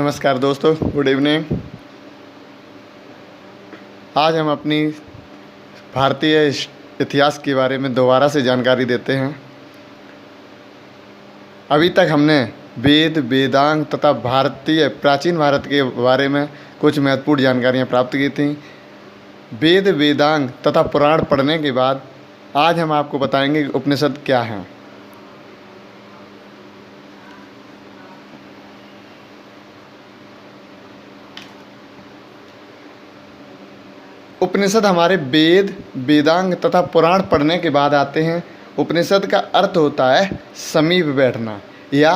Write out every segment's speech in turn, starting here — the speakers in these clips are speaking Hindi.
नमस्कार दोस्तों, गुड इवनिंग। आज हम अपनी भारतीय इतिहास के बारे में दोबारा से जानकारी देते हैं। अभी तक हमने वेद, वेदांग तथा भारतीय प्राचीन भारत के बारे में कुछ महत्वपूर्ण जानकारियाँ प्राप्त की थीं। वेद, वेदांग तथा पुराण पढ़ने के बाद आज हम आपको बताएंगे कि उपनिषद क्या हैं। उपनिषद हमारे वेद, वेदांग तथा पुराण पढ़ने के बाद आते हैं। उपनिषद का अर्थ होता है समीप बैठना या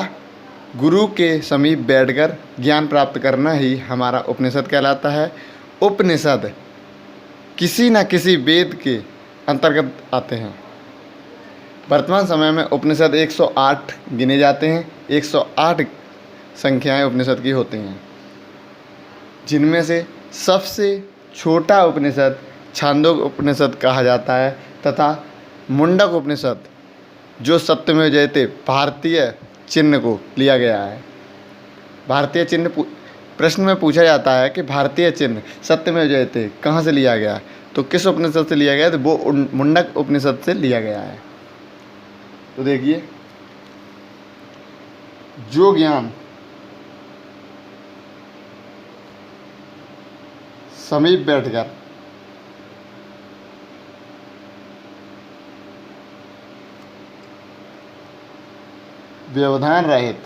गुरु के समीप बैठकर ज्ञान प्राप्त करना ही हमारा उपनिषद कहलाता है। उपनिषद किसी न किसी वेद के अंतर्गत आते हैं। वर्तमान समय में उपनिषद 108 गिने जाते हैं। 108 संख्याएं उपनिषद की होती हैं, जिनमें से सबसे छोटा उपनिषद छांदोग्य उपनिषद कहा जाता है तथा मुंडक उपनिषद, जो सत्यमेव जयते भारतीय चिन्ह को लिया गया है। भारतीय चिन्ह प्रश्न में पूछा जाता है कि भारतीय चिन्ह सत्यमेव जयते कहाँ से लिया गया, तो किस उपनिषद से लिया गया, तो वो मुंडक उपनिषद से लिया गया है। तो देखिए, जो ज्ञान समीप बैठकर व्यवधान रहित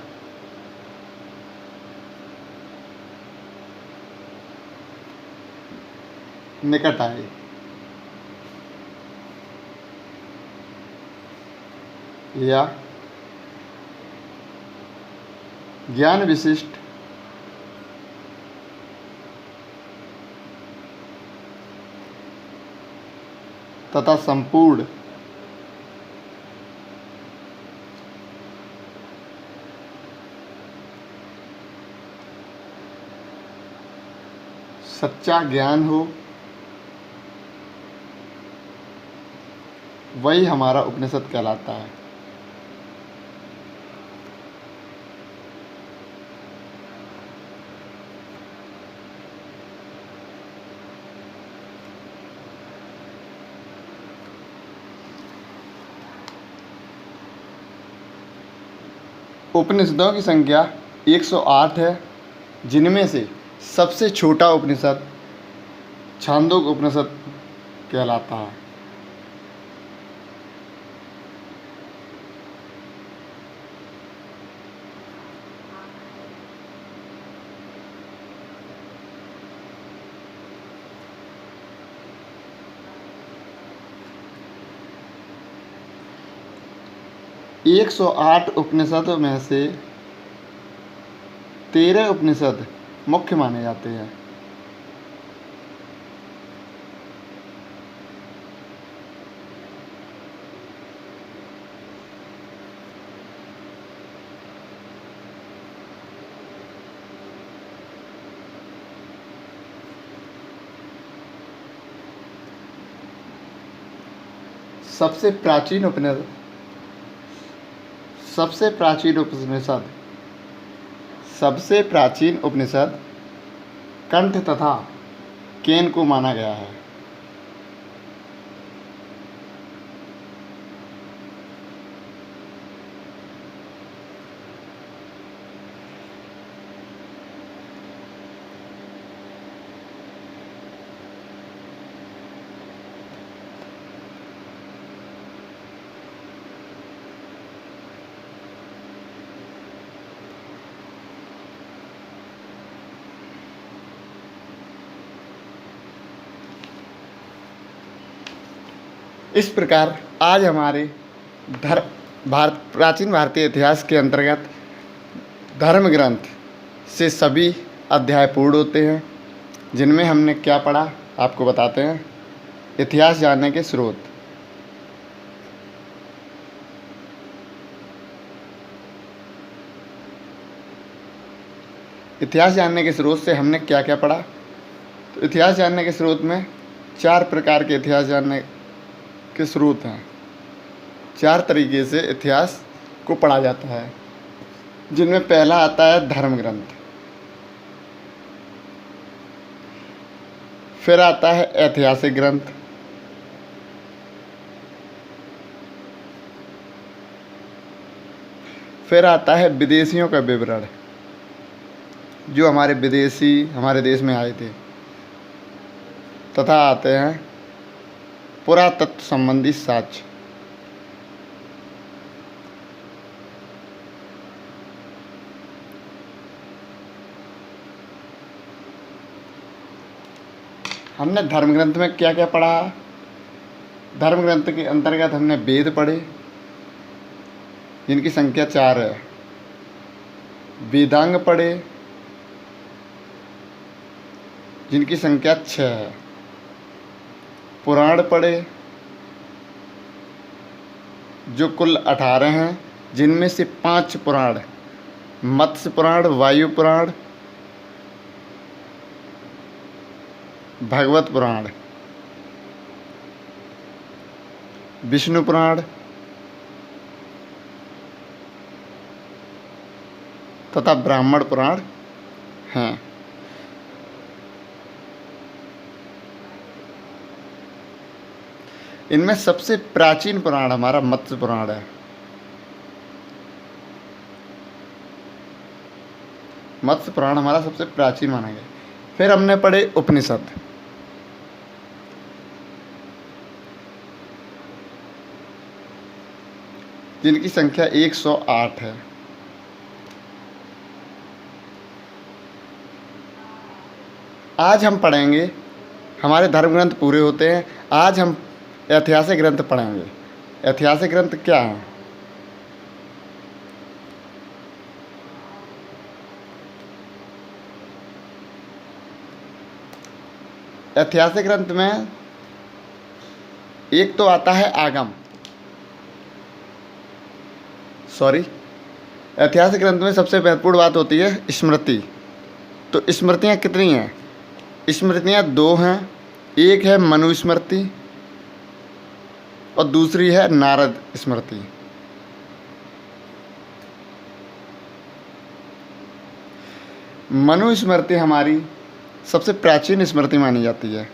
निकट आए, या ज्ञान विशिष्ट तथा संपूर्ण सच्चा ज्ञान हो, वही हमारा उपनिषद कहलाता है। उपनिषदों की संख्या 108 है, जिनमें से सबसे छोटा उपनिषद छांदोग्य उपनिषद कहलाता है। एक 108 उपनिषदों में से 13 उपनिषद मुख्य माने जाते हैं। सबसे प्राचीन उपनिषद कंठ तथा केन को माना गया है। इस प्रकार आज हमारे प्राचीन भारतीय इतिहास के अंतर्गत धर्म ग्रंथ से सभी अध्याय पूर्ण होते हैं, जिनमें हमने क्या पढ़ा आपको बताते हैं। इतिहास जानने के स्रोत। इतिहास जानने के स्रोत से हमने क्या क्या पढ़ा, तो इतिहास जानने के स्रोत में 4 प्रकार के इतिहास जानने के स्रोत हैं। 4 तरीके से इतिहास को पढ़ा जाता है, जिनमें पहला आता है धर्म ग्रंथ। फिर आता है ऐतिहासिक ग्रंथ, फिर आता है विदेशियों का विवरण, जो हमारे विदेशी हमारे देश में आए थे, तथा आते हैं पुरातत्व संबंधी साक्ष्य। हमने धर्म ग्रंथ में क्या क्या पढ़ा? धर्म ग्रंथ के अंतर्गत हमने वेद पढ़े, जिनकी संख्या 4 है। वेदांग पढ़े, जिनकी संख्या 6 है। पुराण पढ़े, जो कुल 18 हैं, जिनमें से 5 पुराण मत्स्य पुराण, वायु पुराण, भगवत पुराण, विष्णु पुराण तथा ब्राह्मण पुराण हैं। इनमें सबसे प्राचीन पुराण हमारा मत्स्य पुराण है। मत्स्य पुराण हमारा सबसे प्राचीन माना गया। फिर हमने पढ़े उपनिषद, जिनकी संख्या 108 है। आज हम पढ़ेंगे, हमारे धर्म ग्रंथ पूरे होते हैं, आज हम ऐतिहासिक ग्रंथ पढ़ेंगे। ऐतिहासिक ग्रंथ क्या है? ऐतिहासिक ग्रंथ में एक तो आता है आगम, ऐतिहासिक ग्रंथ में सबसे महत्वपूर्ण बात होती है स्मृति। तो स्मृतियाँ कितनी हैं? स्मृतियाँ 2 हैं। एक है मनुस्मृति और दूसरी है नारद स्मृति। मनुस्मृति हमारी सबसे प्राचीन स्मृति मानी जाती है।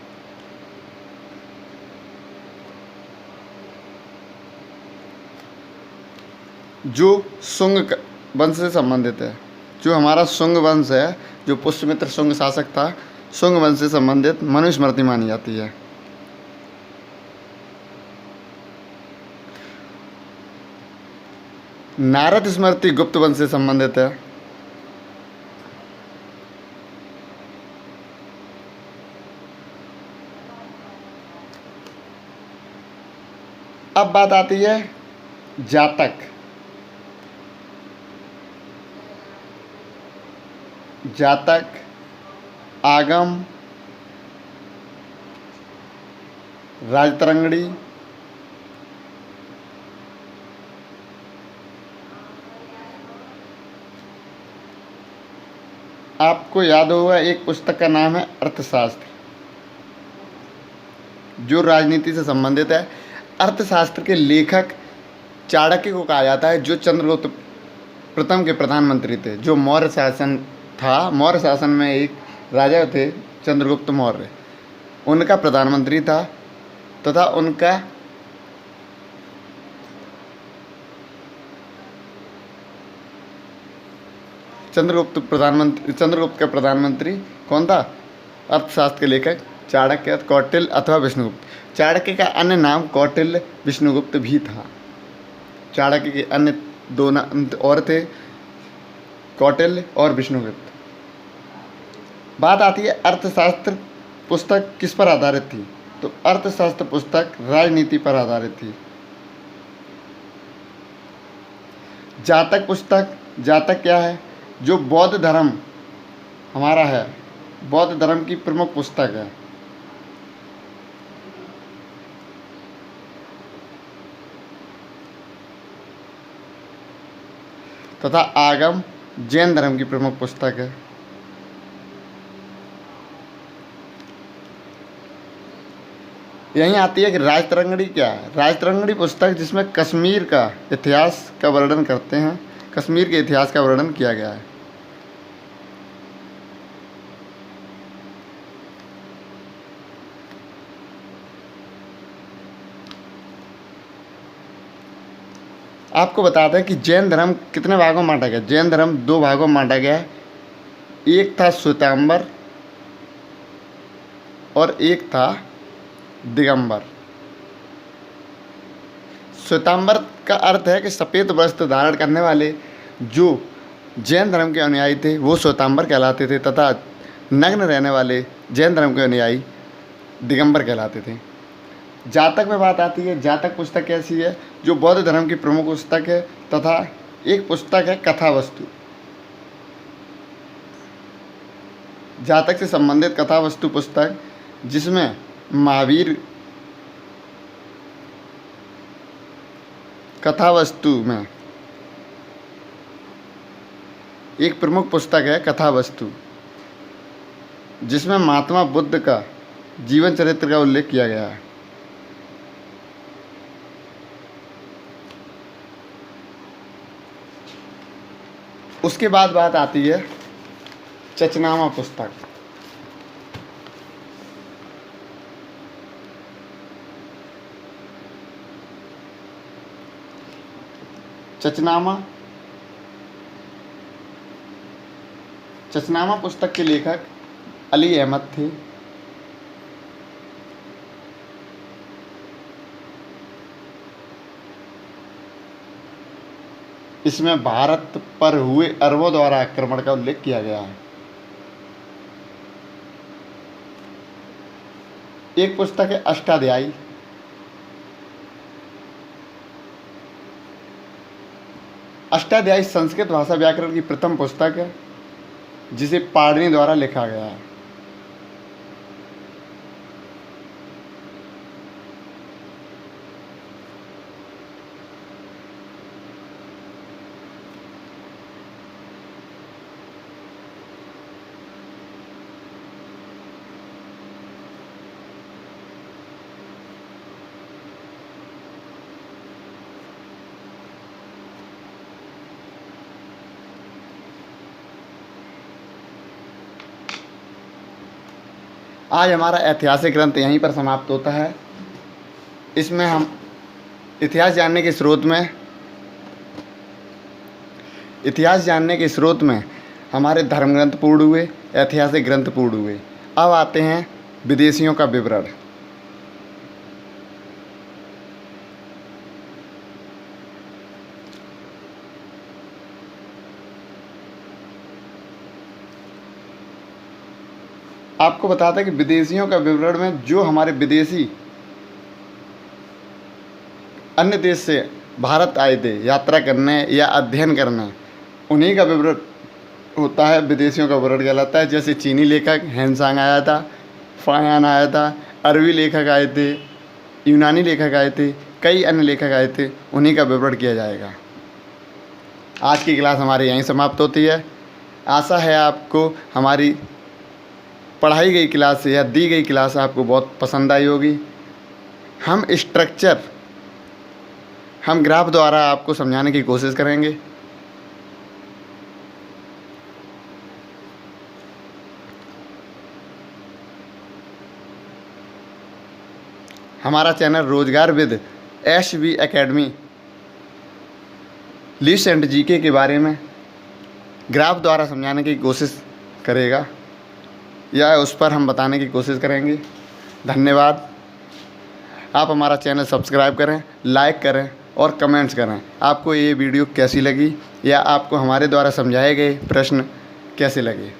जो शुंग वंश से संबंधित है। जो हमारा शुंग वंश है, जो पुष्यमित्र शुंग शासक था, शुंग वंश से संबंधित मनुस्मृति मानी जाती है। नारद स्मृति गुप्त वंश से संबंधित है। अब बात आती है जातक। जातक, आगम, राजतरंगड़ी, आपको याद होगा एक पुस्तक का नाम है अर्थशास्त्र, जो राजनीति से संबंधित है। अर्थशास्त्र के लेखक चाणक्य को कहा जाता है, जो चंद्रगुप्त प्रथम के प्रधानमंत्री थे। जो मौर्य शासन था, मौर्य शासन में एक राजा थे चंद्रगुप्त मौर्य, उनका प्रधानमंत्री था तथा उनका चंद्रगुप्त का प्रधानमंत्री कौन था? अर्थशास्त्र के लेखक चाणक्य, कौटिल्य अथवा विष्णुगुप्त। चाणक्य का अन्य नाम कौटिल्य विष्णुगुप्त भी था। चाणक्य के अन्य 2 नाम और थे, कौटिल्य और विष्णुगुप्त। बात आती है अर्थशास्त्र पुस्तक किस पर आधारित थी? तो अर्थशास्त्र पुस्तक राजनीति पर आधारित थी। जातक पुस्तक, जातक क्या है? जो बौद्ध धर्म हमारा है, बौद्ध धर्म की प्रमुख पुस्तक है। तथा आगम जैन धर्म की प्रमुख पुस्तक है। यहीं आती है कि राजतरंगड़ी क्या है? राजतरंगड़ी पुस्तक जिसमें कश्मीर का इतिहास का वर्णन करते हैं, कश्मीर के इतिहास का वर्णन किया गया है। आपको बताते हैं कि जैन धर्म कितने भागों में बांटा गया। जैन धर्म 2 भागों में बांटा गया है। एक था श्वेतांबर और एक था दिगंबर। श्वेतांबर का अर्थ है कि सफ़ेद वस्त्र धारण करने वाले जो जैन धर्म के अनुयायी थे वो श्वेतांबर कहलाते थे, तथा नग्न रहने वाले जैन धर्म के अनुयायी दिगंबर कहलाते थे। जातक में बात आती है। जातक पुस्तक कैसी है? जो बौद्ध धर्म की प्रमुख पुस्तक है, तथा एक पुस्तक है कथावस्तु। जातक से संबंधित कथावस्तु पुस्तक, जिसमें महावीर कथावस्तु में एक प्रमुख पुस्तक है कथावस्तु, जिसमें महात्मा बुद्ध का जीवन चरित्र का उल्लेख किया गया है। उसके बाद बात आती है चचनामा पुस्तक। चचनामा पुस्तक के लेखक अली अहमद थे। इसमें भारत पर हुए अरबों द्वारा आक्रमण का उल्लेख किया गया है। एक पुस्तक है अष्टाध्यायी। अष्टाध्यायी संस्कृत भाषा व्याकरण की प्रथम पुस्तक है, जिसे पाणिनि द्वारा लिखा गया है। आज हमारा ऐतिहासिक ग्रंथ यहीं पर समाप्त होता है। इसमें हम इतिहास जानने के स्रोत में हमारे धर्म ग्रंथ पूर्ण हुए, ऐतिहासिक ग्रंथ पूर्ण हुए। अब आते हैं विदेशियों का विवरण। आपको बताते हैं कि विदेशियों का विवरण में जो हमारे विदेशी अन्य देश से भारत आए थे यात्रा करने या अध्ययन करने, उन्हीं का विवरण होता है, विदेशियों का विवरण कहलाता है। जैसे चीनी लेखक हेनसांग आया था, फायान आया था, अरबी लेखक आए थे, यूनानी लेखक आए थे, कई अन्य लेखक आए थे, उन्हीं का विवरण किया जाएगा। आज की क्लास हमारी यहीं समाप्त होती है। आशा है आपको हमारी पढ़ाई गई क्लास या दी गई क्लास आपको बहुत पसंद आई होगी। हम ग्राफ द्वारा आपको समझाने की कोशिश करेंगे। हमारा चैनल रोजगार with SB academy list and GK के बारे में ग्राफ द्वारा समझाने की कोशिश करेगा, या उस पर हम बताने की कोशिश करेंगे। धन्यवाद। आप हमारा चैनल सब्सक्राइब करें, लाइक करें और कमेंट्स करें। आपको ये वीडियो कैसी लगी, या आपको हमारे द्वारा समझाए गए प्रश्न कैसे लगे।